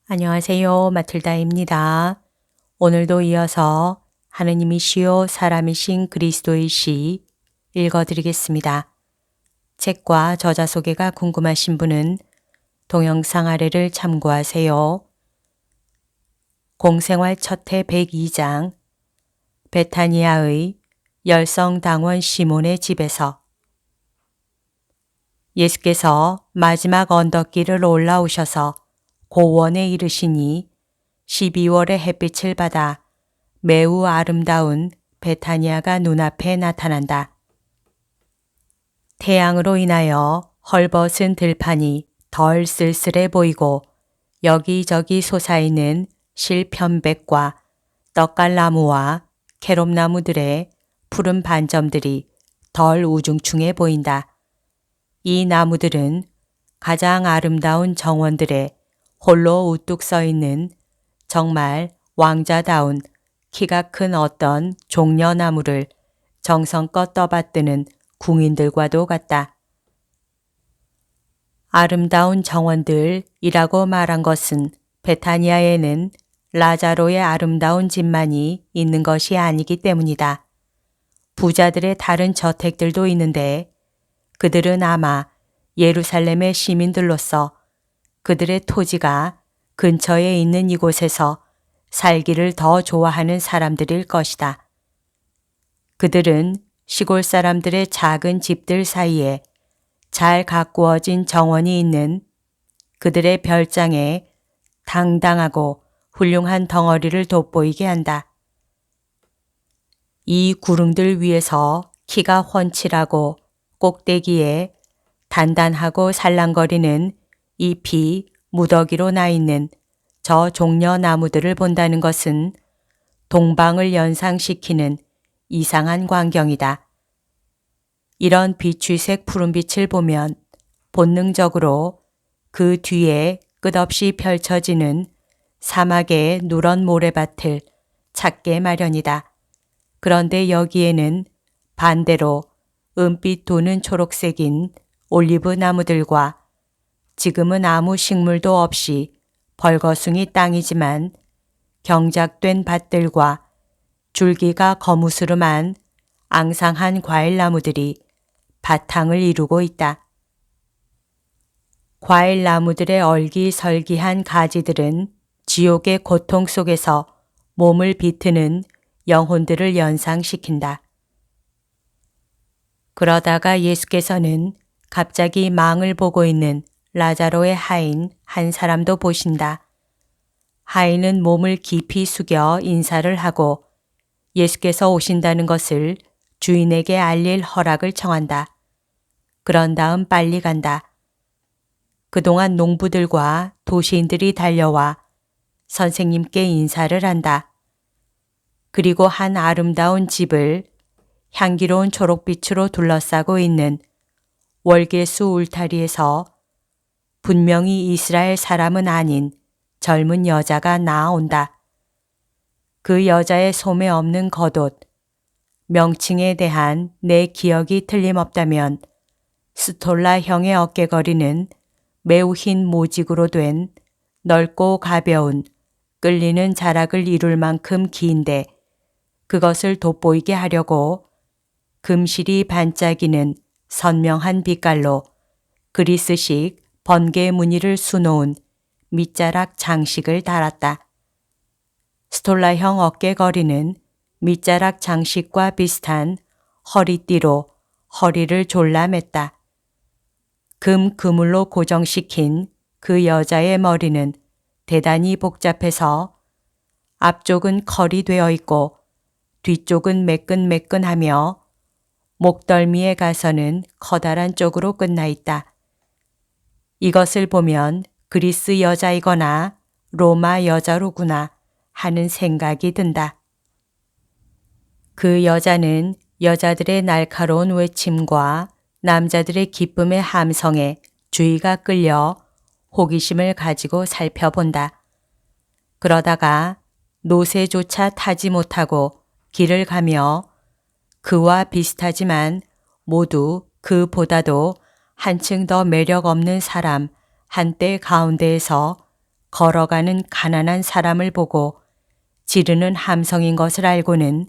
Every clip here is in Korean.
안녕하세요. 마틀다입니다. 오늘도 이어서 하느님이시요 사람이신 그리스도이시 읽어드리겠습니다. 책과 저자 소개가 궁금하신 분은 동영상 아래를 참고하세요. 공생활 첫해 102장 베타니아의 열성당원 시몬의 집에서 예수께서 마지막 언덕길을 올라오셔서 고원에 이르시니 12월의 햇빛을 받아 매우 아름다운 베타니아가 눈앞에 나타난다. 태양으로 인하여 헐벗은 들판이 덜 쓸쓸해 보이고 여기저기 솟아있는 실편백과 떡갈나무와 캐롭나무들의 푸른 반점들이 덜 우중충해 보인다. 이 나무들은 가장 아름다운 정원들의 홀로 우뚝 서 있는 정말 왕자다운 키가 큰 어떤 종려나무를 정성껏 떠받드는 궁인들과도 같다. 아름다운 정원들이라고 말한 것은 베타니아에는 라자로의 아름다운 집만이 있는 것이 아니기 때문이다. 부자들의 다른 저택들도 있는데 그들은 아마 예루살렘의 시민들로서 그들의 토지가 근처에 있는 이곳에서 살기를 더 좋아하는 사람들일 것이다. 그들은 시골 사람들의 작은 집들 사이에 잘 가꾸어진 정원이 있는 그들의 별장에 당당하고 훌륭한 덩어리를 돋보이게 한다. 이 구릉들 위에서 키가 훤칠하고 꼭대기에 단단하고 살랑거리는 잎이 무더기로 나 있는 저 종려나무들을 본다는 것은 동방을 연상시키는 이상한 광경이다. 이런 비추색 푸른빛을 보면 본능적으로 그 뒤에 끝없이 펼쳐지는 사막의 누런 모래밭을 찾게 마련이다. 그런데 여기에는 반대로 은빛 도는 초록색인 올리브 나무들과 지금은 아무 식물도 없이 벌거숭이 땅이지만 경작된 밭들과 줄기가 거무스름한 앙상한 과일나무들이 바탕을 이루고 있다. 과일나무들의 얼기설기한 가지들은 지옥의 고통 속에서 몸을 비트는 영혼들을 연상시킨다. 그러다가 예수께서는 갑자기 망을 보고 있는 라자로의 하인 한 사람도 보신다. 하인은 몸을 깊이 숙여 인사를 하고 예수께서 오신다는 것을 주인에게 알릴 허락을 청한다. 그런 다음 빨리 간다. 그동안 농부들과 도시인들이 달려와 선생님께 인사를 한다. 그리고 한 아름다운 집을 향기로운 초록빛으로 둘러싸고 있는 월계수 울타리에서 분명히 이스라엘 사람은 아닌 젊은 여자가 나아온다. 그 여자의 소매 없는 겉옷, 명칭에 대한 내 기억이 틀림없다면 스톨라형의 어깨거리는 매우 흰 모직으로 된 넓고 가벼운 끌리는 자락을 이룰 만큼 긴데 그것을 돋보이게 하려고 금실이 반짝이는 선명한 빛깔로 그리스식 번개 무늬를 수놓은 밑자락 장식을 달았다. 스톨라형 어깨거리는 밑자락 장식과 비슷한 허리띠로 허리를 졸라맸다. 그물로 고정시킨 그 여자의 머리는 대단히 복잡해서 앞쪽은 컬이 되어 있고 뒤쪽은 매끈매끈하며 목덜미에 가서는 커다란 쪽으로 끝나 있다. 이것을 보면 그리스 여자이거나 로마 여자로구나 하는 생각이 든다. 그 여자는 여자들의 날카로운 외침과 남자들의 기쁨의 함성에 주의가 끌려 호기심을 가지고 살펴본다. 그러다가 노새조차 타지 못하고 길을 가며 그와 비슷하지만 모두 그보다도 한층 더 매력 없는 사람 한때 가운데에서 걸어가는 가난한 사람을 보고 지르는 함성인 것을 알고는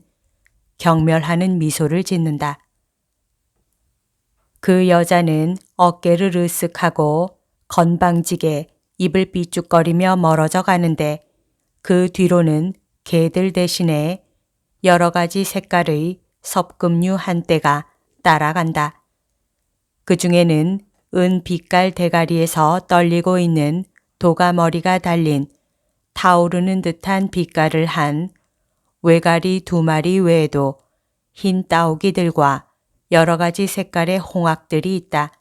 경멸하는 미소를 짓는다. 그 여자는 어깨를 으쓱하고 건방지게 입을 삐죽거리며 멀어져 가는데 그 뒤로는 개들 대신에 여러 가지 색깔의 섭금류 한 떼가 따라간다. 그 중에는 은 빛깔 대가리에서 떨리고 있는 도가머리가 달린 타오르는 듯한 빛깔을 한 외가리 2마리 외에도 흰 따오기들과 여러 가지 색깔의 홍학들이 있다.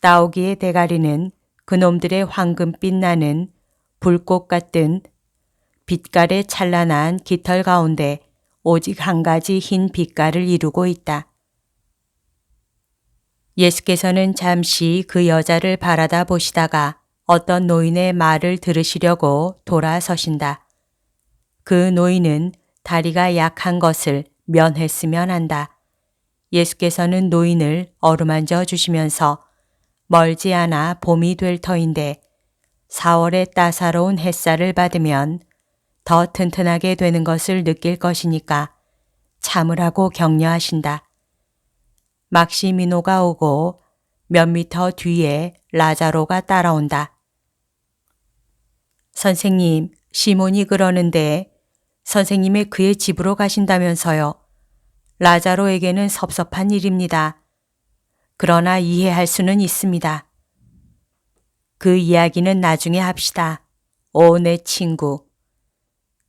따오기의 대가리는 그놈들의 황금빛 나는 불꽃 같은 빛깔의 찬란한 깃털 가운데 오직 한 가지 흰 빛깔을 이루고 있다. 예수께서는 잠시 그 여자를 바라다 보시다가 어떤 노인의 말을 들으시려고 돌아서신다. 그 노인은 다리가 약한 것을 면했으면 한다. 예수께서는 노인을 어루만져 주시면서 멀지 않아 봄이 될 터인데 4월의 따사로운 햇살을 받으면 더 튼튼하게 되는 것을 느낄 것이니까 참으라고 격려하신다. 막시미노가 오고 몇 미터 뒤에 라자로가 따라온다. 선생님, 시몬이 그러는데 선생님이 그의 집으로 가신다면서요. 라자로에게는 섭섭한 일입니다. 그러나 이해할 수는 있습니다. 그 이야기는 나중에 합시다. 오, 내 친구.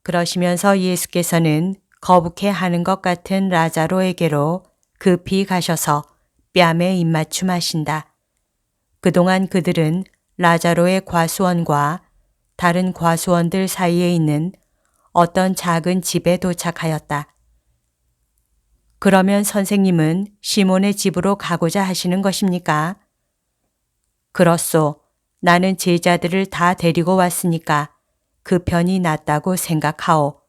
그러시면서 예수께서는 거북해 하는 것 같은 라자로에게로 급히 가셔서 뺨에 입맞춤하신다. 그동안 그들은 라자로의 과수원과 다른 과수원들 사이에 있는 어떤 작은 집에 도착하였다. 그러면 선생님은 시몬의 집으로 가고자 하시는 것입니까? 그렇소. 나는 제자들을 다 데리고 왔으니까 그 편이 낫다고 생각하오.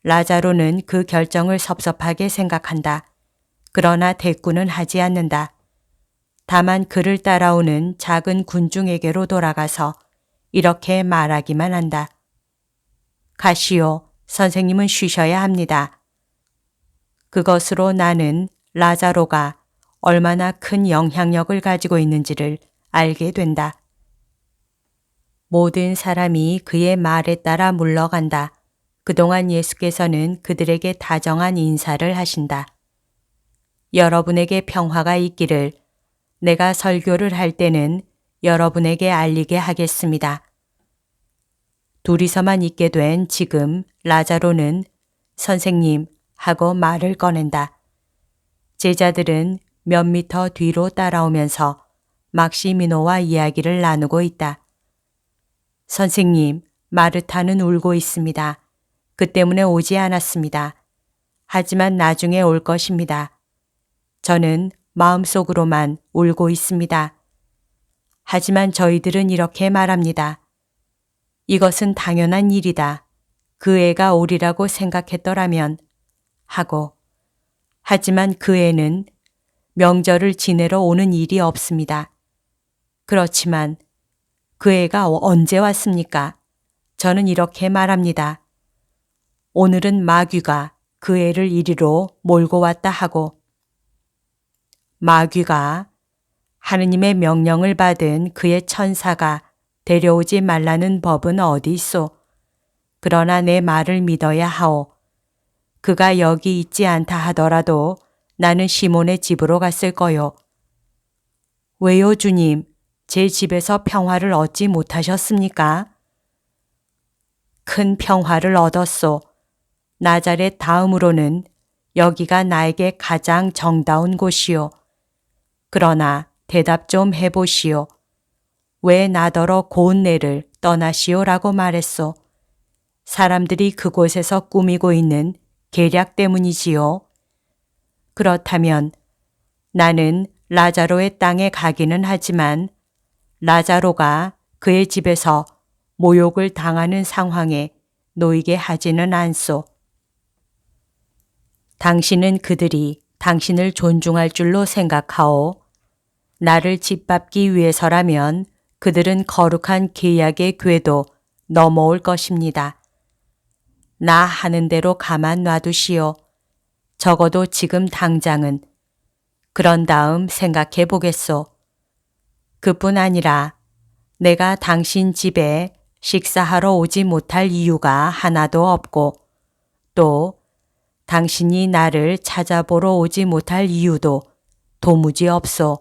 라자로는 그 결정을 섭섭하게 생각한다. 그러나 대꾸는 하지 않는다. 다만 그를 따라오는 작은 군중에게로 돌아가서 이렇게 말하기만 한다. 가시오. 선생님은 쉬셔야 합니다. 그것으로 나는 라자로가 얼마나 큰 영향력을 가지고 있는지를 알게 된다. 모든 사람이 그의 말에 따라 물러간다. 그동안 예수께서는 그들에게 다정한 인사를 하신다. 여러분에게 평화가 있기를 내가 설교를 할 때는 여러분에게 알리게 하겠습니다. 둘이서만 있게 된 지금 라자로는 선생님 하고 말을 꺼낸다. 제자들은 몇 미터 뒤로 따라오면서 막시미노와 이야기를 나누고 있다. 선생님, 마르타는 울고 있습니다. 그 때문에 오지 않았습니다. 하지만 나중에 올 것입니다. 저는 마음속으로만 울고 있습니다. 하지만 저희들은 이렇게 말합니다. 이것은 당연한 일이다. 그 애가 오리라고 생각했더라면 하고 하지만 그 애는 명절을 지내러 오는 일이 없습니다. 그렇지만 그 애가 언제 왔습니까? 저는 이렇게 말합니다. 오늘은 마귀가 그 애를 이리로 몰고 왔다 하고 마귀가 하느님의 명령을 받은 그의 천사가 데려오지 말라는 법은 어디 있소? 그러나 내 말을 믿어야 하오. 그가 여기 있지 않다 하더라도 나는 시몬의 집으로 갔을 거요. 왜요, 주님? 제 집에서 평화를 얻지 못하셨습니까? 큰 평화를 얻었소. 나자렛 다음으로는 여기가 나에게 가장 정다운 곳이요. 그러나 대답 좀 해보시오. 왜 나더러 고운 내를 떠나시오라고 말했소. 사람들이 그곳에서 꾸미고 있는 계략 때문이지요. 그렇다면 나는 라자로의 땅에 가기는 하지만 라자로가 그의 집에서 모욕을 당하는 상황에 놓이게 하지는 않소. 당신은 그들이 당신을 존중할 줄로 생각하오. 나를 짓밟기 위해서라면 그들은 거룩한 계약의 궤도 넘어올 것입니다. 나 하는 대로 가만 놔두시오. 적어도 지금 당장은. 그런 다음 생각해 보겠소. 그뿐 아니라 내가 당신 집에 식사하러 오지 못할 이유가 하나도 없고 또 당신이 나를 찾아보러 오지 못할 이유도 도무지 없소.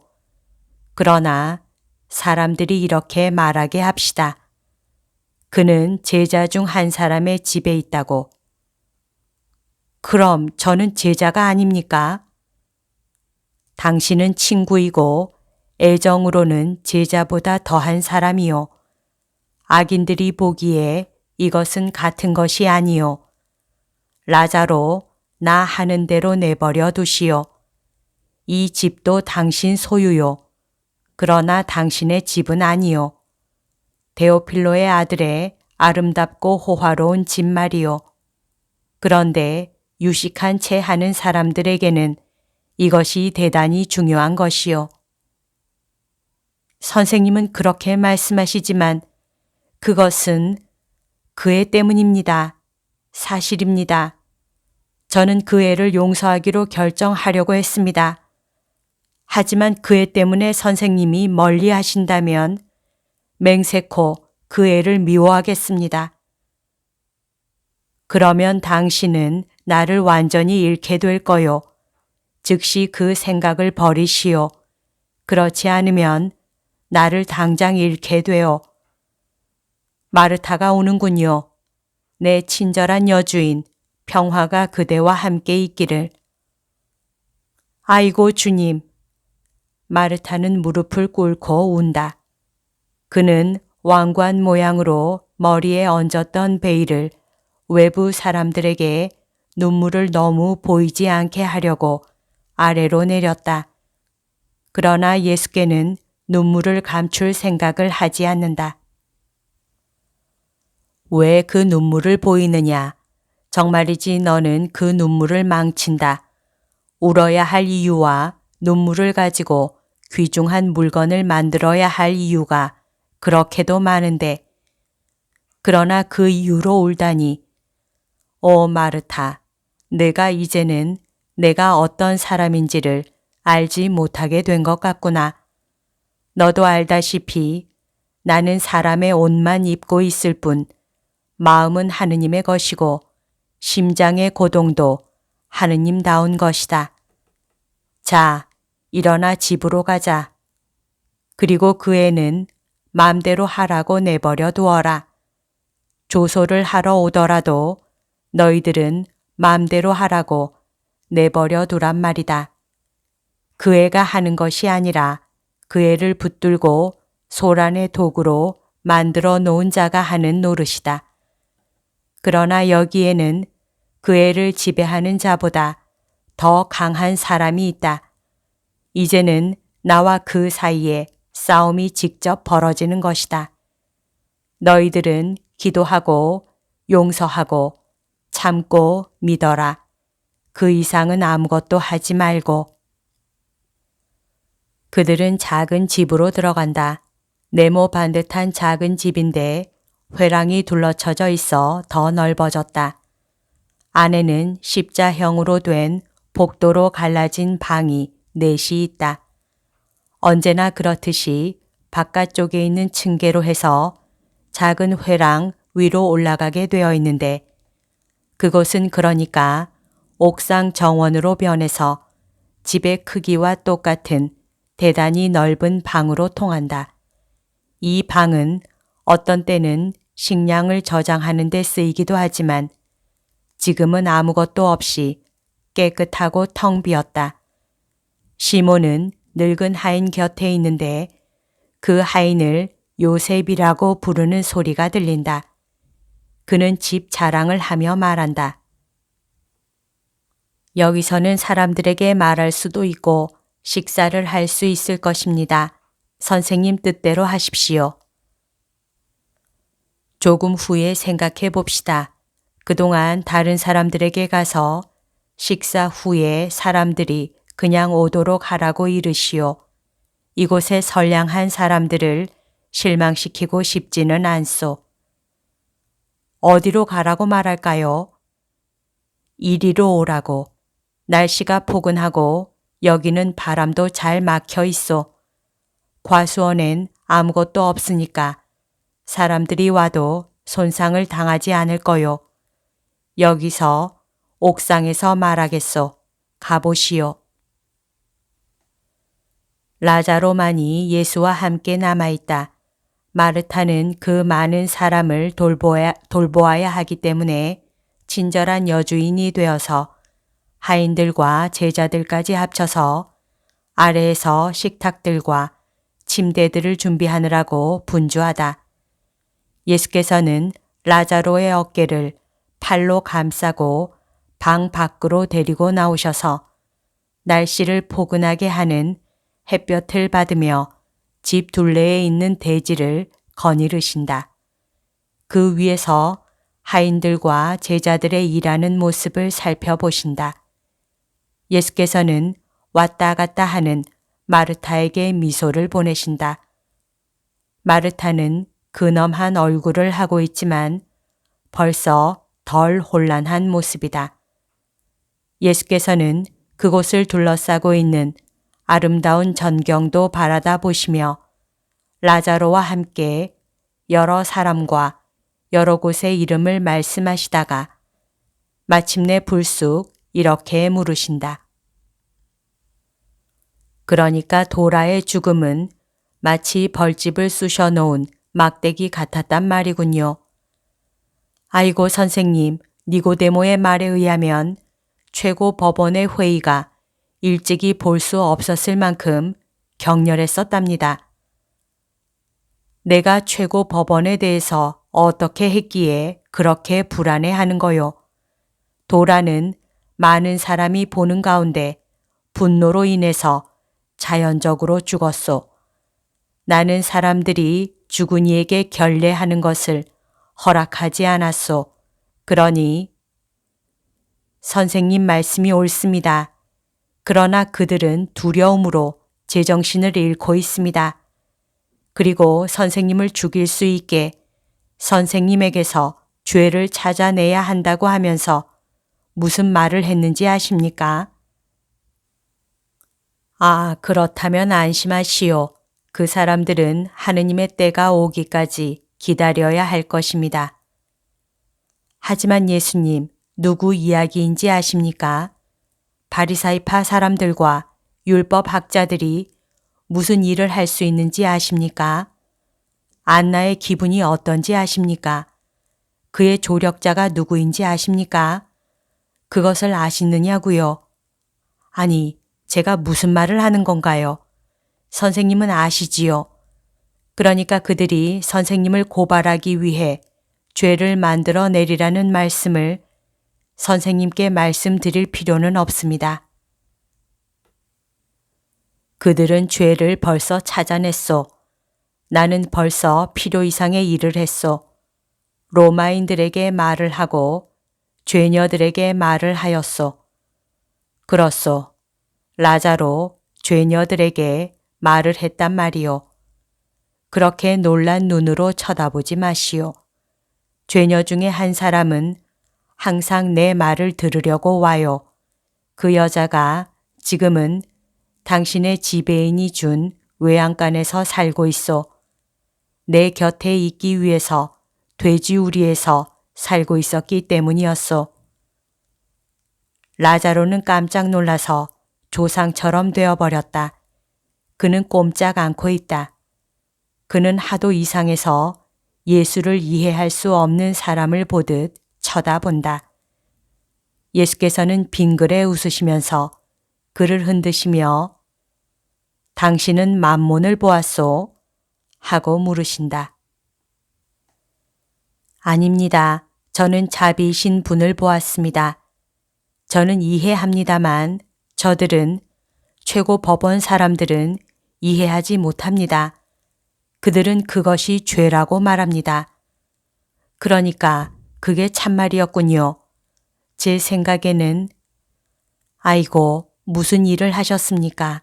그러나 사람들이 이렇게 말하게 합시다. 그는 제자 중 한 사람의 집에 있다고. 그럼 저는 제자가 아닙니까? 당신은 친구이고 애정으로는 제자보다 더한 사람이요. 악인들이 보기에 이것은 같은 것이 아니요. 라자로 나 하는 대로 내버려 두시오. 이 집도 당신 소유요. 그러나 당신의 집은 아니요. 데오필로의 아들의 아름답고 호화로운 집 말이요. 그런데 유식한 채 하는 사람들에게는 이것이 대단히 중요한 것이요. 선생님은 그렇게 말씀하시지만 그것은 그 애 때문입니다. 사실입니다. 저는 그 애를 용서하기로 결정하려고 했습니다. 하지만 그 애 때문에 선생님이 멀리 하신다면 맹세코 그 애를 미워하겠습니다. 그러면 당신은 나를 완전히 잃게 될 거요. 즉시 그 생각을 버리시오. 그렇지 않으면 나를 당장 잃게 되어. 마르타가 오는군요. 내 친절한 여주인, 평화가 그대와 함께 있기를. 아이고 주님. 마르타는 무릎을 꿇고 운다. 그는 왕관 모양으로 머리에 얹었던 베일을 외부 사람들에게 눈물을 너무 보이지 않게 하려고 아래로 내렸다. 그러나 예수께는 눈물을 감출 생각을 하지 않는다. 왜 그 눈물을 보이느냐? 정말이지 너는 그 눈물을 망친다. 울어야 할 이유와 눈물을 가지고 귀중한 물건을 만들어야 할 이유가 그렇게도 많은데 그러나 그 이유로 울다니. 오 마르타, 내가 이제는 내가 어떤 사람인지를 알지 못하게 된 것 같구나. 너도 알다시피 나는 사람의 옷만 입고 있을 뿐 마음은 하느님의 것이고 심장의 고동도 하느님다운 것이다. 자, 일어나 집으로 가자. 그리고 그 애는 마음대로 하라고 내버려 두어라. 조소를 하러 오더라도 너희들은 마음대로 하라고 내버려 두란 말이다. 그 애가 하는 것이 아니라 그 애를 붙들고 소란의 도구로 만들어 놓은 자가 하는 노릇이다. 그러나 여기에는 그 애를 지배하는 자보다 더 강한 사람이 있다. 이제는 나와 그 사이에 싸움이 직접 벌어지는 것이다. 너희들은 기도하고 용서하고 참고 믿어라. 그 이상은 아무것도 하지 말고. 그들은 작은 집으로 들어간다. 네모 반듯한 작은 집인데 회랑이 둘러쳐져 있어 더 넓어졌다. 안에는 십자형으로 된 복도로 갈라진 방이 넷이 있다. 언제나 그렇듯이 바깥쪽에 있는 층계로 해서 작은 회랑 위로 올라가게 되어 있는데 그곳은 그러니까 옥상 정원으로 변해서 집의 크기와 똑같은 대단히 넓은 방으로 통한다. 이 방은 어떤 때는 식량을 저장하는 데 쓰이기도 하지만 지금은 아무것도 없이 깨끗하고 텅 비었다. 시몬은 늙은 하인 곁에 있는데 그 하인을 요셉이라고 부르는 소리가 들린다. 그는 집 자랑을 하며 말한다. 여기서는 사람들에게 말할 수도 있고 식사를 할 수 있을 것입니다. 선생님 뜻대로 하십시오. 조금 후에 생각해 봅시다. 그동안 다른 사람들에게 가서 식사 후에 사람들이 그냥 오도록 하라고 이르시오. 이곳에 선량한 사람들을 실망시키고 싶지는 않소. 어디로 가라고 말할까요? 이리로 오라고. 날씨가 포근하고 여기는 바람도 잘 막혀 있소. 과수원엔 아무것도 없으니까 사람들이 와도 손상을 당하지 않을 거요. 여기서 옥상에서 말하겠소. 가보시오. 라자로만이 예수와 함께 남아있다. 마르타는 그 많은 사람을 돌보아야 하기 때문에 친절한 여주인이 되어서 하인들과 제자들까지 합쳐서 아래에서 식탁들과 침대들을 준비하느라고 분주하다. 예수께서는 라자로의 어깨를 팔로 감싸고 방 밖으로 데리고 나오셔서 날씨를 포근하게 하는 햇볕을 받으며 집 둘레에 있는 대지를 거니르신다. 그 위에서 하인들과 제자들의 일하는 모습을 살펴보신다. 예수께서는 왔다 갔다 하는 마르타에게 미소를 보내신다. 마르타는 근엄한 얼굴을 하고 있지만 벌써 덜 혼란한 모습이다. 예수께서는 그곳을 둘러싸고 있는 아름다운 전경도 바라다 보시며 라자로와 함께 여러 사람과 여러 곳의 이름을 말씀하시다가 마침내 불쑥 이렇게 물으신다. 그러니까 도라의 죽음은 마치 벌집을 쑤셔 놓은 막대기 같았단 말이군요. 아이고 선생님, 니고데모의 말에 의하면 최고 법원의 회의가 일찍이 볼 수 없었을 만큼 격렬했었답니다. 내가 최고 법원에 대해서 어떻게 했기에 그렇게 불안해하는 거요. 도라는 많은 사람이 보는 가운데 분노로 인해서 자연적으로 죽었소. 나는 사람들이 죽은 이에게 결례하는 것을 허락하지 않았소. 그러니 선생님 말씀이 옳습니다. 그러나 그들은 두려움으로 제정신을 잃고 있습니다. 그리고 선생님을 죽일 수 있게 선생님에게서 죄를 찾아내야 한다고 하면서 무슨 말을 했는지 아십니까? 아, 그렇다면 안심하시오. 그 사람들은 하느님의 때가 오기까지 기다려야 할 것입니다. 하지만 예수님, 누구 이야기인지 아십니까? 바리사이파 사람들과 율법 학자들이 무슨 일을 할 수 있는지 아십니까? 안나의 기분이 어떤지 아십니까? 그의 조력자가 누구인지 아십니까? 그것을 아시느냐고요? 아니, 제가 무슨 말을 하는 건가요? 선생님은 아시지요. 그러니까 그들이 선생님을 고발하기 위해 죄를 만들어 내리라는 말씀을 선생님께 말씀드릴 필요는 없습니다. 그들은 죄를 벌써 찾아냈소. 나는 벌써 필요 이상의 일을 했소. 로마인들에게 말을 하고 죄녀들에게 말을 하였소. 그렇소. 라자로 죄녀들에게 말을 했단 말이요. 그렇게 놀란 눈으로 쳐다보지 마시오. 죄녀 중에 한 사람은 항상 내 말을 들으려고 와요. 그 여자가 지금은 당신의 지배인이 준 외양간에서 살고 있어. 내 곁에 있기 위해서 돼지우리에서 살고 있었기 때문이었어. 라자로는 깜짝 놀라서 조상처럼 되어버렸다. 그는 꼼짝 않고 있다. 그는 하도 이상해서 예수를 이해할 수 없는 사람을 보듯 쳐다본다. 예수께서는 빙그레 웃으시면서 그를 흔드시며 당신은 만몬을 보았소? 하고 물으신다. 아닙니다. 저는 자비이신 분을 보았습니다. 저는 이해합니다만 저들은 최고 법원 사람들은 이해하지 못합니다. 그들은 그것이 죄라고 말합니다. 그러니까 그게 참말이었군요. 제 생각에는 아이고 무슨 일을 하셨습니까?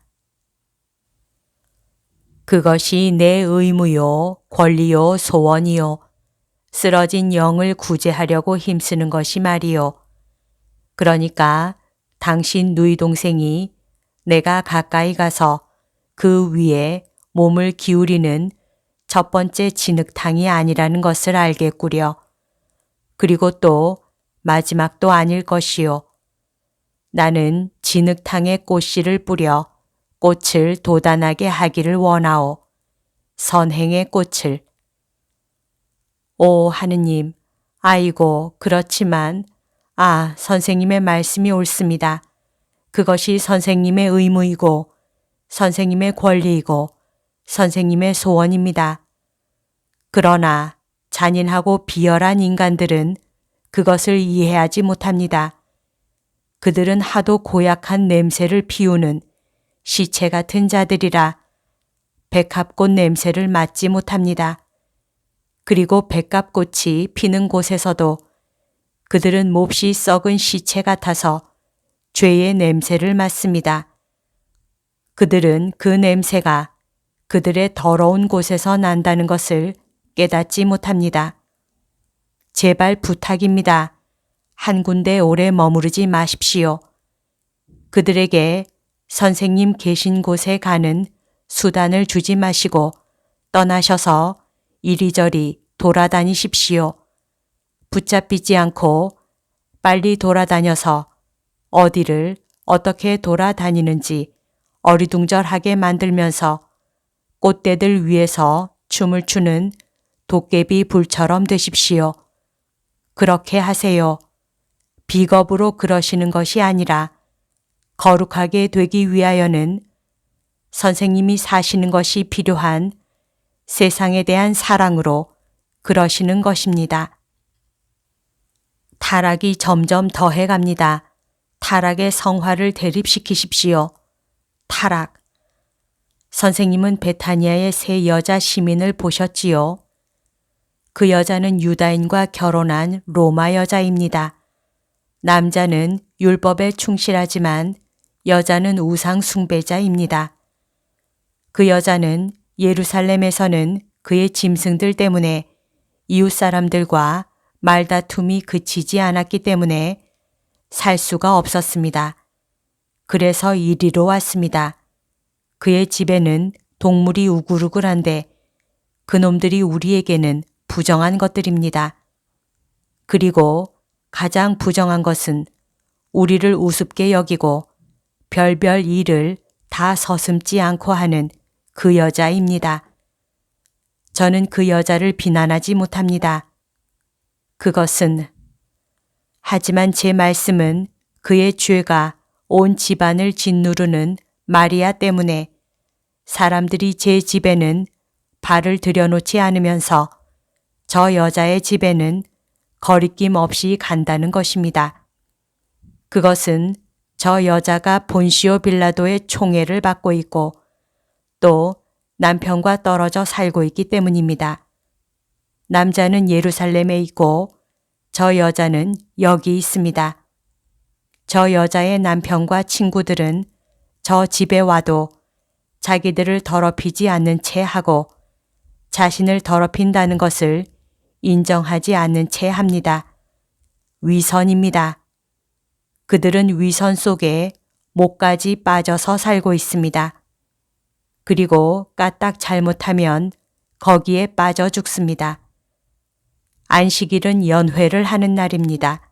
그것이 내 의무요, 권리요, 소원이요. 쓰러진 영을 구제하려고 힘쓰는 것이 말이요. 그러니까 당신 누이 동생이 내가 가까이 가서 그 위에 몸을 기울이는 첫 번째 진흙탕이 아니라는 것을 알겠구려. 그리고 또 마지막도 아닐 것이요. 나는 진흙탕에 꽃씨를 뿌려 꽃을 도단하게 하기를 원하오. 선행의 꽃을. 오 하느님, 아이고 그렇지만 선생님의 말씀이 옳습니다. 그것이 선생님의 의무이고 선생님의 권리이고 선생님의 소원입니다. 그러나 잔인하고 비열한 인간들은 그것을 이해하지 못합니다. 그들은 하도 고약한 냄새를 피우는 시체 같은 자들이라 백합꽃 냄새를 맡지 못합니다. 그리고 백합꽃이 피는 곳에서도 그들은 몹시 썩은 시체 같아서 죄의 냄새를 맡습니다. 그들은 그 냄새가 그들의 더러운 곳에서 난다는 것을 깨닫지 못합니다. 제발 부탁입니다. 한 군데 오래 머무르지 마십시오. 그들에게 선생님 계신 곳에 가는 수단을 주지 마시고 떠나셔서 이리저리 돌아다니십시오. 붙잡히지 않고 빨리 돌아다녀서 어디를 어떻게 돌아다니는지 어리둥절하게 만들면서 꽃대들 위에서 춤을 추는 도깨비 불처럼 되십시오. 그렇게 하세요. 비겁으로 그러시는 것이 아니라 거룩하게 되기 위하여는 선생님이 사시는 것이 필요한 세상에 대한 사랑으로 그러시는 것입니다. 타락이 점점 더해갑니다. 타락의 성화를 대립시키십시오. 타락. 선생님은 베타니아의 세 여자 시민을 보셨지요. 그 여자는 유다인과 결혼한 로마 여자입니다. 남자는 율법에 충실하지만 여자는 우상 숭배자입니다. 그 여자는 예루살렘에서는 그의 짐승들 때문에 이웃 사람들과 말다툼이 그치지 않았기 때문에 살 수가 없었습니다. 그래서 이리로 왔습니다. 그의 집에는 동물이 우글우글한데 그놈들이 우리에게는 부정한 것들입니다. 그리고 가장 부정한 것은 우리를 우습게 여기고 별별 일을 다 서슴지 않고 하는 그 여자입니다. 저는 그 여자를 비난하지 못합니다. 하지만 제 말씀은 그의 죄가 온 집안을 짓누르는 마리아 때문에 사람들이 제 집에는 발을 들여놓지 않으면서 저 여자의 집에는 거리낌 없이 간다는 것입니다. 그것은 저 여자가 본시오 빌라도의 총애를 받고 있고 또 남편과 떨어져 살고 있기 때문입니다. 남자는 예루살렘에 있고 저 여자는 여기 있습니다. 저 여자의 남편과 친구들은 저 집에 와도 자기들을 더럽히지 않는 채 하고 자신을 더럽힌다는 것을 인정하지 않는 채 합니다. 위선입니다. 그들은 위선 속에 목까지 빠져서 살고 있습니다. 그리고 까딱 잘못하면 거기에 빠져 죽습니다. 안식일은 연회를 하는 날입니다.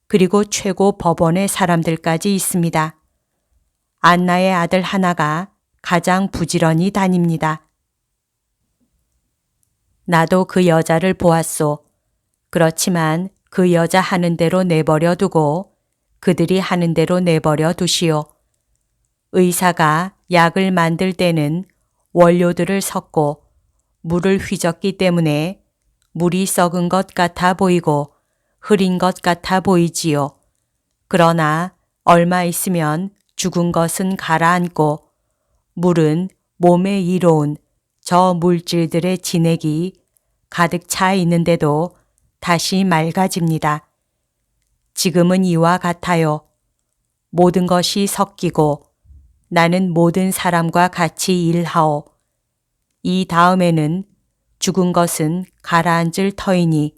그리고 최고 법원의 사람들까지 있습니다. 안나의 아들 하나가 가장 부지런히 다닙니다. 나도 그 여자를 보았소. 그렇지만 그 여자 하는 대로 내버려 두고 그들이 하는 대로 내버려 두시오. 의사가 약을 만들 때는 원료들을 섞고 물을 휘젓기 때문에 물이 썩은 것 같아 보이고 흐린 것 같아 보이지요. 그러나 얼마 있으면 죽은 것은 가라앉고 물은 몸에 이로운 저 물질들의 진액이 가득 차 있는데도 다시 맑아집니다. 지금은 이와 같아요. 모든 것이 섞이고 나는 모든 사람과 같이 일하오. 이 다음에는 죽은 것은 가라앉을 터이니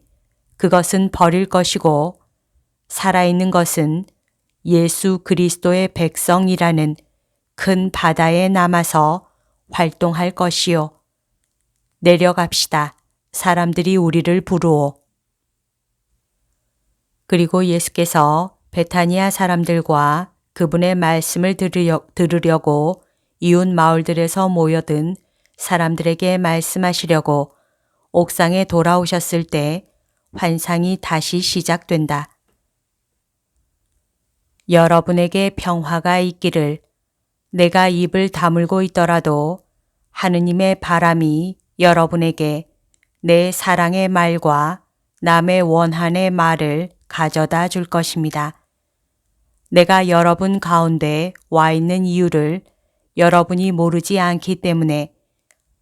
그것은 버릴 것이고 살아있는 것은 예수 그리스도의 백성이라는 큰 바다에 남아서 활동할 것이요. 내려갑시다. 사람들이 우리를 부르오. 그리고 예수께서 베타니아 사람들과 그분의 말씀을 들으려고 이웃 마을들에서 모여든 사람들에게 말씀하시려고 옥상에 돌아오셨을 때 환상이 다시 시작된다. 여러분에게 평화가 있기를. 내가 입을 다물고 있더라도 하느님의 바람이 여러분에게 내 사랑의 말과 남의 원한의 말을 가져다 줄 것입니다. 내가 여러분 가운데 와 있는 이유를 여러분이 모르지 않기 때문에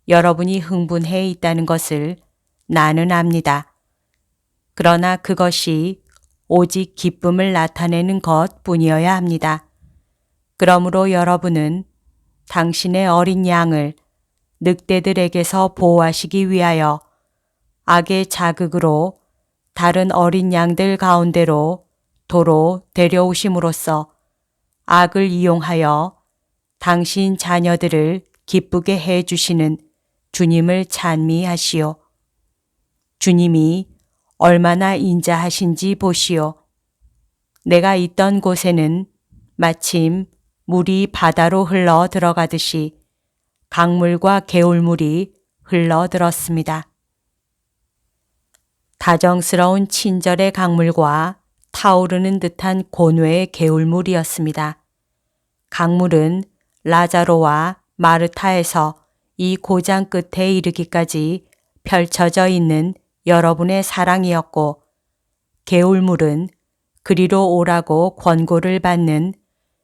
여러분이 흥분해 있다는 것을 나는 압니다. 그러나 그것이 오직 기쁨을 나타내는 것 뿐이어야 합니다. 그러므로 여러분은 당신의 어린 양을 늑대들에게서 보호하시기 위하여 악의 자극으로 다른 어린 양들 가운데로 도로 데려오심으로써 악을 이용하여 당신 자녀들을 기쁘게 해 주시는 주님을 찬미하시오. 주님이 얼마나 인자하신지 보시오. 내가 있던 곳에는 마침 물이 바다로 흘러 들어가듯이 강물과 개울물이 흘러 들었습니다. 다정스러운 친절의 강물과 타오르는 듯한 고뇌의 개울물이었습니다. 강물은 라자로와 마르타에서 이 고장 끝에 이르기까지 펼쳐져 있는 여러분의 사랑이었고, 개울물은 그리로 오라고 권고를 받는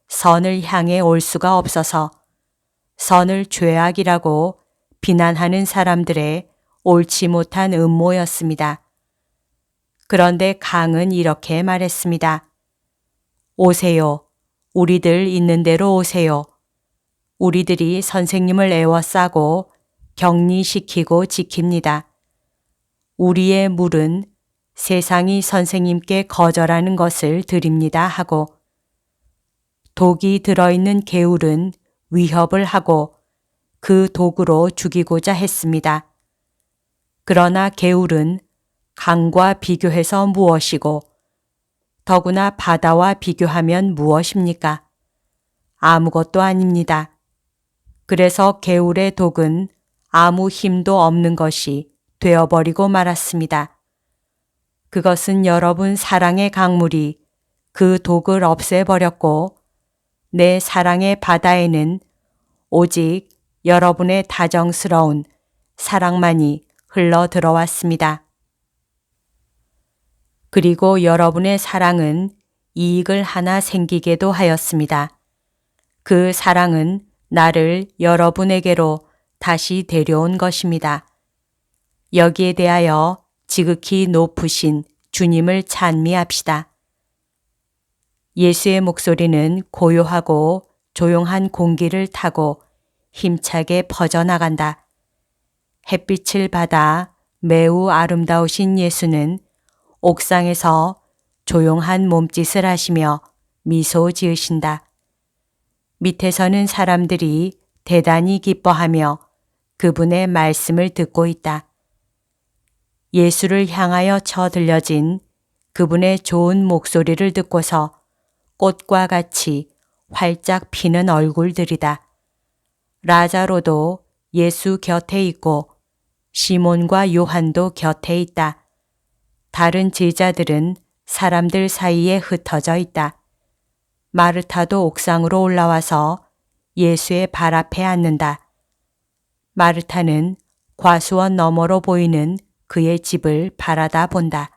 선을 향해 올 수가 없어서 선을 죄악이라고 비난하는 사람들의 옳지 못한 음모였습니다. 그런데 강은 이렇게 말했습니다. 오세요. 우리들 있는 대로 오세요. 우리들이 선생님을 애워싸고 격리시키고 지킵니다. 우리의 물은 세상이 선생님께 거절하는 것을 드립니다 하고, 독이 들어있는 개울은 위협을 하고 그 독으로 죽이고자 했습니다. 그러나 개울은 강과 비교해서 무엇이고 더구나 바다와 비교하면 무엇입니까? 아무것도 아닙니다. 그래서 개울의 독은 아무 힘도 없는 것이 되어버리고 말았습니다. 그것은 여러분 사랑의 강물이 그 독을 없애버렸고 내 사랑의 바다에는 오직 여러분의 다정스러운 사랑만이 흘러 들어왔습니다. 그리고 여러분의 사랑은 이익을 하나 생기게도 하였습니다. 그 사랑은 나를 여러분에게로 다시 데려온 것입니다. 여기에 대하여 지극히 높으신 주님을 찬미합시다. 예수의 목소리는 고요하고 조용한 공기를 타고 힘차게 퍼져나간다. 햇빛을 받아 매우 아름다우신 예수는 옥상에서 조용한 몸짓을 하시며 미소 지으신다. 밑에서는 사람들이 대단히 기뻐하며 그분의 말씀을 듣고 있다. 예수를 향하여 쳐들려진 그분의 좋은 목소리를 듣고서 꽃과 같이 활짝 피는 얼굴들이다. 라자로도 예수 곁에 있고 시몬과 요한도 곁에 있다. 다른 제자들은 사람들 사이에 흩어져 있다. 마르타도 옥상으로 올라와서 예수의 발 앞에 앉는다. 마르타는 과수원 너머로 보이는 그의 집을 바라다 본다.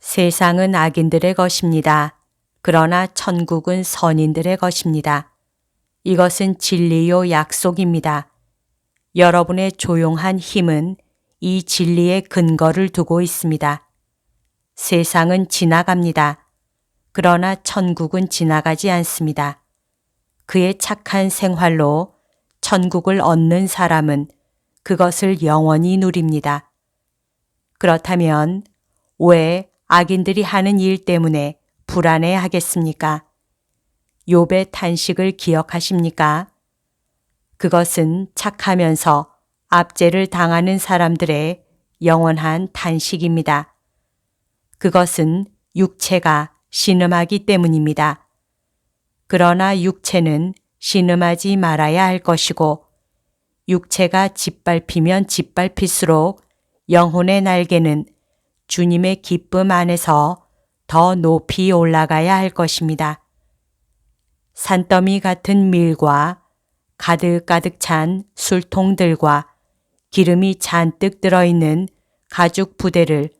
세상은 악인들의 것입니다. 그러나 천국은 선인들의 것입니다. 이것은 진리요 약속입니다. 여러분의 조용한 힘은 이 진리의 근거를 두고 있습니다. 세상은 지나갑니다. 그러나 천국은 지나가지 않습니다. 그의 착한 생활로 천국을 얻는 사람은 그것을 영원히 누립니다. 그렇다면 왜 악인들이 하는 일 때문에 불안해 하겠습니까? 욥의 탄식을 기억하십니까? 그것은 착하면서 압제를 당하는 사람들의 영원한 탄식입니다. 그것은 육체가 신음하기 때문입니다. 그러나 육체는 신음하지 말아야 할 것이고 육체가 짓밟히면 짓밟힐수록 영혼의 날개는 주님의 기쁨 안에서 더 높이 올라가야 할 것입니다. 산더미 같은 밀과 가득가득 찬 술통들과 기름이 잔뜩 들어있는 가죽 부대를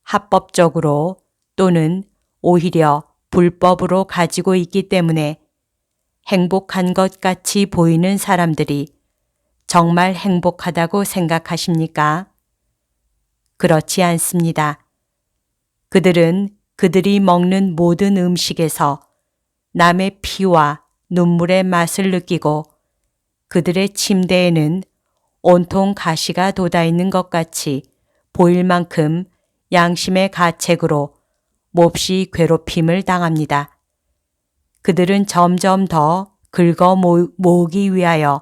합법적으로 또는 오히려 불법으로 가지고 있기 때문에 행복한 것 같이 보이는 사람들이 정말 행복하다고 생각하십니까? 그렇지 않습니다. 그들은 그들이 먹는 모든 음식에서 남의 피와 눈물의 맛을 느끼고 그들의 침대에는 온통 가시가 돋아있는 것 같이 보일 만큼 양심의 가책으로 몹시 괴롭힘을 당합니다. 그들은 점점 더 긁어 모으기 위하여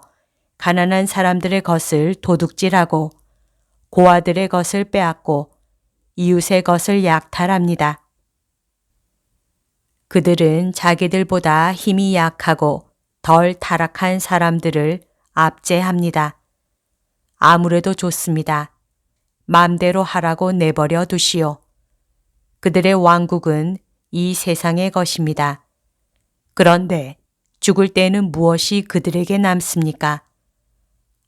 가난한 사람들의 것을 도둑질하고 고아들의 것을 빼앗고 이웃의 것을 약탈합니다. 그들은 자기들보다 힘이 약하고 덜 타락한 사람들을 압제합니다. 아무래도 좋습니다. 마음대로 하라고 내버려 두시오. 그들의 왕국은 이 세상의 것입니다. 그런데 죽을 때에는 무엇이 그들에게 남습니까?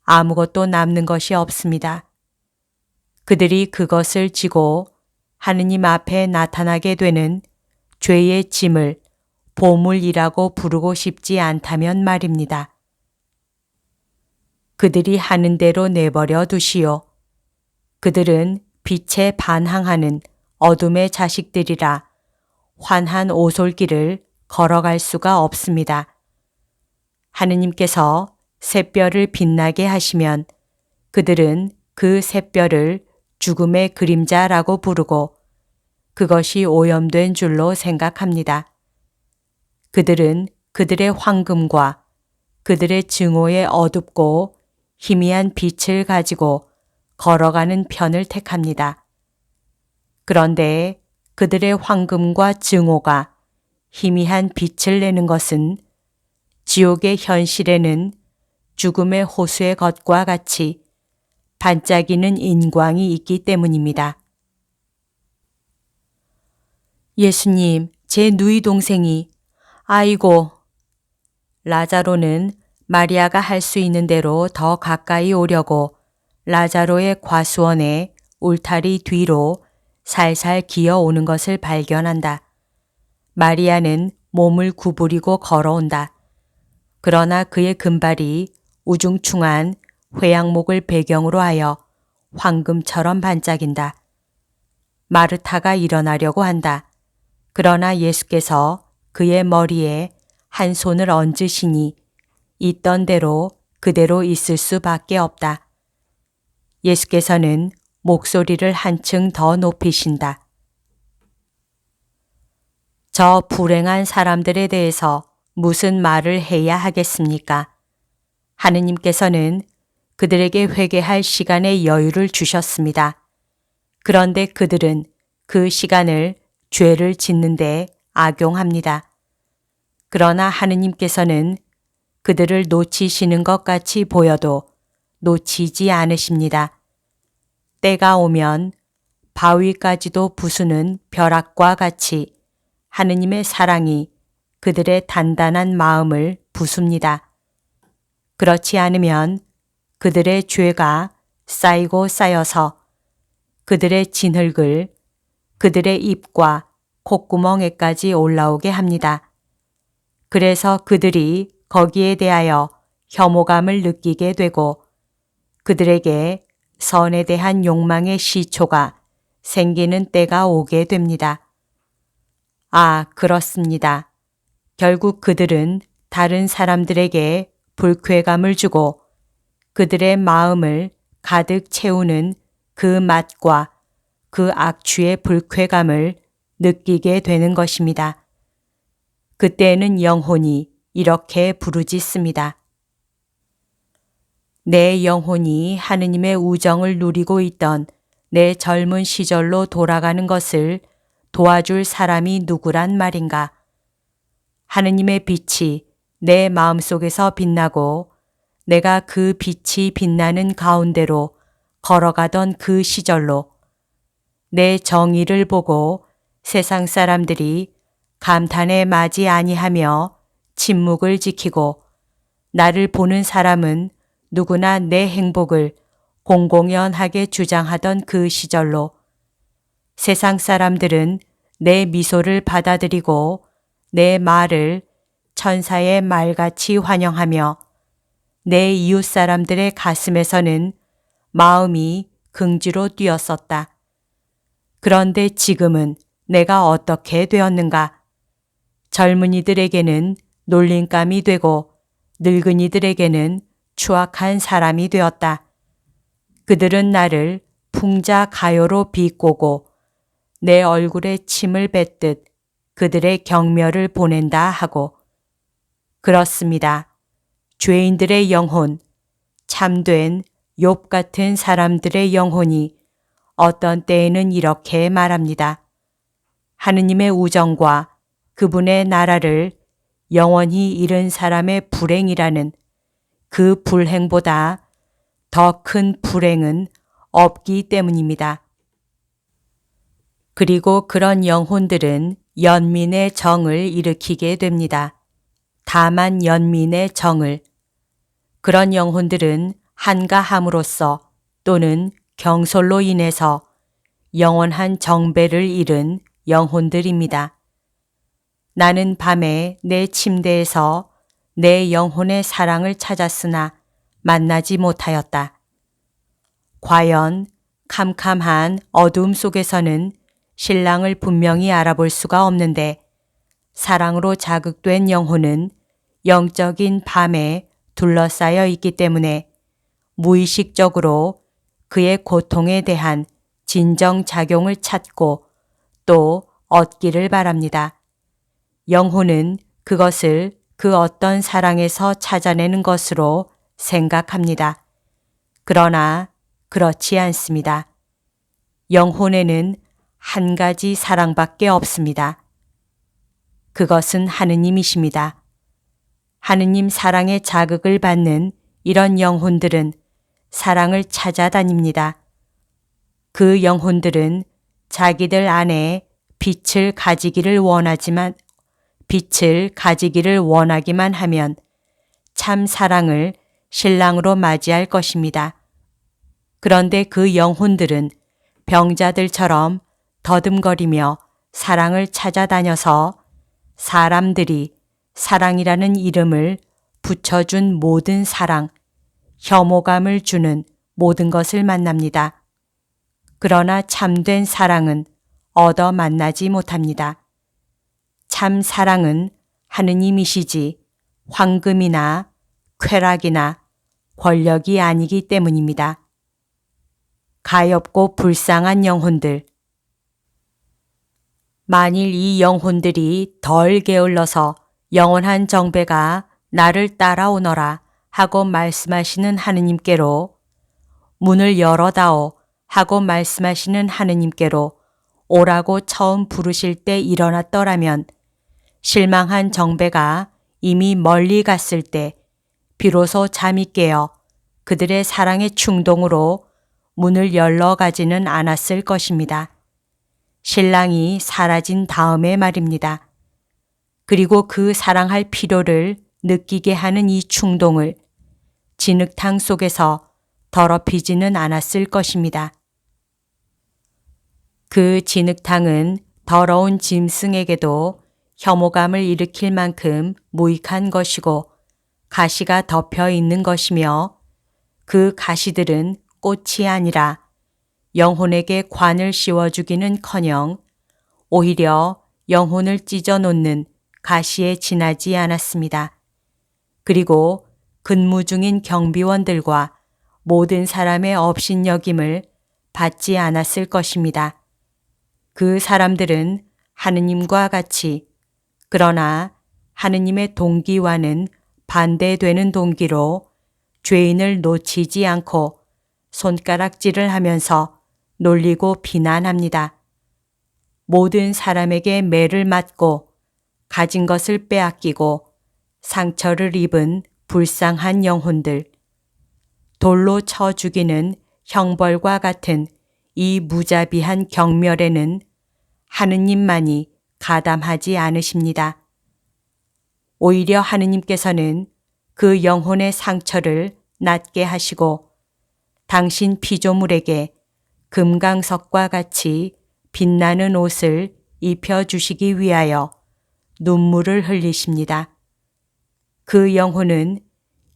아무것도 남는 것이 없습니다. 그들이 그것을 지고 하느님 앞에 나타나게 되는 죄의 짐을 보물이라고 부르고 싶지 않다면 말입니다. 그들이 하는 대로 내버려 두시오. 그들은 빛에 반항하는 어둠의 자식들이라 환한 오솔길을 걸어갈 수가 없습니다. 하느님께서 샛별을 빛나게 하시면 그들은 그 샛별을 죽음의 그림자라고 부르고 그것이 오염된 줄로 생각합니다. 그들은 그들의 황금과 그들의 증오의 어둡고 희미한 빛을 가지고 걸어가는 편을 택합니다. 그런데 그들의 황금과 증오가 희미한 빛을 내는 것은 지옥의 현실에는 죽음의 호수의 것과 같이 반짝이는 인광이 있기 때문입니다. 예수님, 제 누이 동생이 아이고. 라자로는 마리아가 할 수 있는 대로 더 가까이 오려고 라자로의 과수원에 울타리 뒤로 살살 기어오는 것을 발견한다. 마리아는 몸을 구부리고 걸어온다. 그러나 그의 금발이 우중충한 회양목을 배경으로 하여 황금처럼 반짝인다. 마르타가 일어나려고 한다. 그러나 예수께서 그의 머리에 한 손을 얹으시니 있던 대로 그대로 있을 수밖에 없다. 예수께서는 목소리를 한층 더 높이신다. 저 불행한 사람들에 대해서 무슨 말을 해야 하겠습니까? 하느님께서는 그들에게 회개할 시간의 여유를 주셨습니다. 그런데 그들은 그 시간을 죄를 짓는 데 악용합니다. 그러나 하느님께서는 그들을 놓치시는 것 같이 보여도 놓치지 않으십니다. 때가 오면 바위까지도 부수는 벼락과 같이 하느님의 사랑이 그들의 단단한 마음을 부숩니다. 그렇지 않으면 그들의 죄가 쌓이고 쌓여서 그들의 진흙을 그들의 입과 콧구멍에까지 올라오게 합니다. 그래서 그들이 거기에 대하여 혐오감을 느끼게 되고 그들에게 선에 대한 욕망의 시초가 생기는 때가 오게 됩니다. 아, 그렇습니다. 결국 그들은 다른 사람들에게 불쾌감을 주고 그들의 마음을 가득 채우는 그 맛과 그 악취의 불쾌감을 느끼게 되는 것입니다. 그때에는 영혼이 이렇게 부르짖습니다. 내 영혼이 하느님의 우정을 누리고 있던 내 젊은 시절로 돌아가는 것을 도와줄 사람이 누구란 말인가? 하느님의 빛이 내 마음속에서 빛나고 내가 그 빛이 빛나는 가운데로 걸어가던 그 시절로 내 정의를 보고 세상 사람들이 감탄에 마지 아니하며 침묵을 지키고 나를 보는 사람은 누구나 내 행복을 공공연하게 주장하던 그 시절로 세상 사람들은 내 미소를 받아들이고 내 말을 천사의 말같이 환영하며 내 이웃 사람들의 가슴에서는 마음이 긍지로 뛰었었다. 그런데 지금은 내가 어떻게 되었는가? 젊은이들에게는 놀림감이 되고 늙은이들에게는 추악한 사람이 되었다. 그들은 나를 풍자 가요로 비꼬고 내 얼굴에 침을 뱉듯 그들의 경멸을 보낸다 하고 그렇습니다. 죄인들의 영혼, 참된 욥 같은 사람들의 영혼이 어떤 때에는 이렇게 말합니다. 하느님의 우정과 그분의 나라를 영원히 잃은 사람의 불행이라는 그 불행보다 더 큰 불행은 없기 때문입니다. 그리고 그런 영혼들은 연민의 정을 일으키게 됩니다. 다만 연민의 정을. 그런 영혼들은 한가함으로써 또는 경솔로 인해서 영원한 정배를 잃은 영혼들입니다. 나는 밤에 내 침대에서 내 영혼의 사랑을 찾았으나 만나지 못하였다. 과연 캄캄한 어두움 속에서는 신랑을 분명히 알아볼 수가 없는데 사랑으로 자극된 영혼은 영적인 밤에 둘러싸여 있기 때문에 무의식적으로 그의 고통에 대한 진정작용을 찾고 또 얻기를 바랍니다. 영혼은 그것을 그 어떤 사랑에서 찾아내는 것으로 생각합니다. 그러나 그렇지 않습니다. 영혼에는 한 가지 사랑밖에 없습니다. 그것은 하느님이십니다. 하느님 사랑의 자극을 받는 이런 영혼들은 사랑을 찾아다닙니다. 그 영혼들은 자기들 안에 빛을 가지기를 원하기만 하면 참 사랑을 신랑으로 맞이할 것입니다. 그런데 그 영혼들은 병자들처럼 더듬거리며 사랑을 찾아다녀서 사람들이 사랑이라는 이름을 붙여준 모든 사랑, 혐오감을 주는 모든 것을 만납니다. 그러나 참된 사랑은 얻어 만나지 못합니다. 참 사랑은 하느님이시지 황금이나 쾌락이나 권력이 아니기 때문입니다. 가엾고 불쌍한 영혼들. 만일 이 영혼들이 덜 게을러서 영원한 정배가 나를 따라오너라 하고 말씀하시는 하느님께로 문을 열어다오 하고 말씀하시는 하느님께로 오라고 처음 부르실 때 일어났더라면 실망한 정배가 이미 멀리 갔을 때 비로소 잠이 깨어 그들의 사랑의 충동으로 문을 열러 가지는 않았을 것입니다. 신랑이 사라진 다음에 말입니다. 그리고 그 사랑할 필요를 느끼게 하는 이 충동을 진흙탕 속에서 더럽히지는 않았을 것입니다. 그 진흙탕은 더러운 짐승에게도 혐오감을 일으킬 만큼 무익한 것이고 가시가 덮여 있는 것이며 그 가시들은 꽃이 아니라 영혼에게 관을 씌워주기는커녕 오히려 영혼을 찢어놓는 가시에 지나지 않았습니다. 그리고 근무 중인 경비원들과 모든 사람의 업신여김을 받지 않았을 것입니다. 그 사람들은 하느님과 같이, 그러나 하느님의 동기와는 반대되는 동기로 죄인을 놓치지 않고 손가락질을 하면서 놀리고 비난합니다. 모든 사람에게 매를 맞고 가진 것을 빼앗기고 상처를 입은 불쌍한 영혼들, 돌로 쳐 죽이는 형벌과 같은 이 무자비한 경멸에는 하느님만이 가담하지 않으십니다. 오히려 하느님께서는 그 영혼의 상처를 낫게 하시고 당신 피조물에게 금강석과 같이 빛나는 옷을 입혀주시기 위하여 눈물을 흘리십니다. 그 영혼은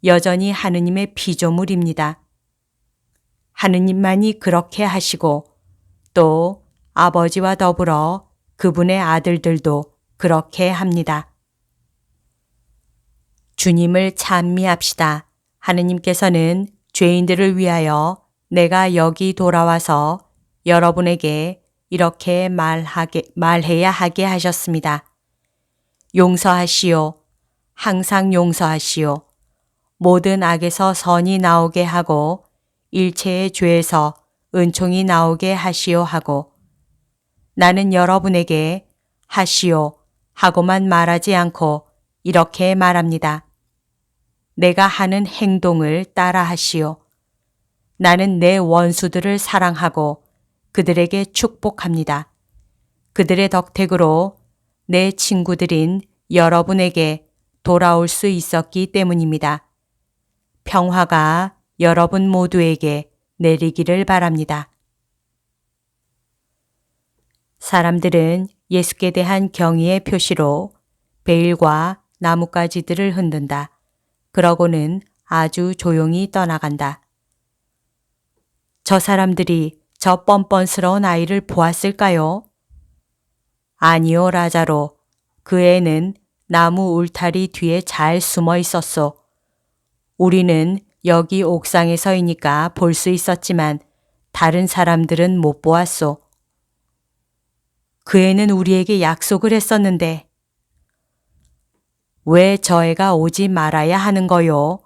여전히 하느님의 피조물입니다. 하느님만이 그렇게 하시고 또 아버지와 더불어 그분의 아들들도 그렇게 합니다. 주님을 찬미합시다. 하느님께서는 죄인들을 위하여 내가 여기 돌아와서 여러분에게 이렇게 말해야 하게 하셨습니다. 용서하시오. 항상 용서하시오. 모든 악에서 선이 나오게 하고 일체의 죄에서 은총이 나오게 하시오 하고, 나는 여러분에게 하시오 하고만 말하지 않고 이렇게 말합니다. 내가 하는 행동을 따라 하시오. 나는 내 원수들을 사랑하고 그들에게 축복합니다. 그들의 덕택으로 내 친구들인 여러분에게 돌아올 수 있었기 때문입니다. 평화가 여러분 모두에게 내리기를 바랍니다. 사람들은 예수께 대한 경의의 표시로 베일과 나뭇가지들을 흔든다. 그러고는 아주 조용히 떠나간다. 저 사람들이 저 뻔뻔스러운 아이를 보았을까요? 아니요, 라자로. 그 애는 나무 울타리 뒤에 잘 숨어 있었소. 우리는 여기 옥상에서이니까 볼 수 있었지만 다른 사람들은 못 보았소. 그 애는 우리에게 약속을 했었는데 왜 저 애가 오지 말아야 하는 거요?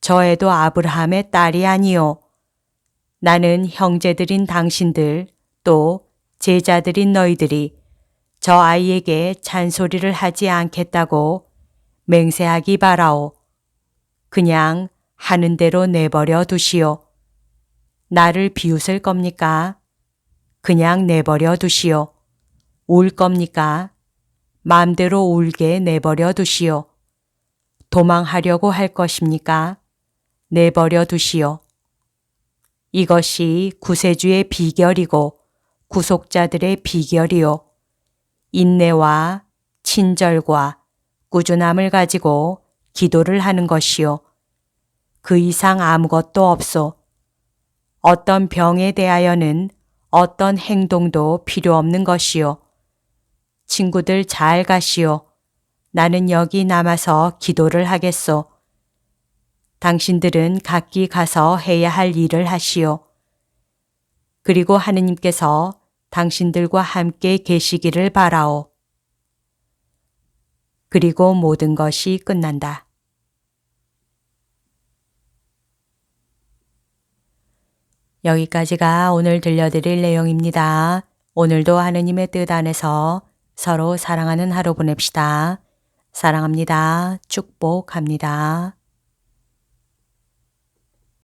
저 애도 아브라함의 딸이 아니요. 나는 형제들인 당신들 또 제자들인 너희들이 저 아이에게 잔소리를 하지 않겠다고 맹세하기 바라오. 그냥 하는 대로 내버려 두시오. 나를 비웃을 겁니까? 그냥 내버려 두시오. 울 겁니까? 마음대로 울게 내버려 두시오. 도망하려고 할 것입니까? 내버려 두시오. 이것이 구세주의 비결이고 구속자들의 비결이요. 인내와 친절과 꾸준함을 가지고 기도를 하는 것이요. 그 이상 아무것도 없소. 어떤 병에 대하여는 어떤 행동도 필요 없는 것이요. 친구들 잘 가시오. 나는 여기 남아서 기도를 하겠소. 당신들은 각기 가서 해야 할 일을 하시오. 그리고 하느님께서 당신들과 함께 계시기를 바라오. 그리고 모든 것이 끝난다. 여기까지가 오늘 들려드릴 내용입니다. 오늘도 하느님의 뜻 안에서 서로 사랑하는 하루 보냅시다. 사랑합니다. 축복합니다.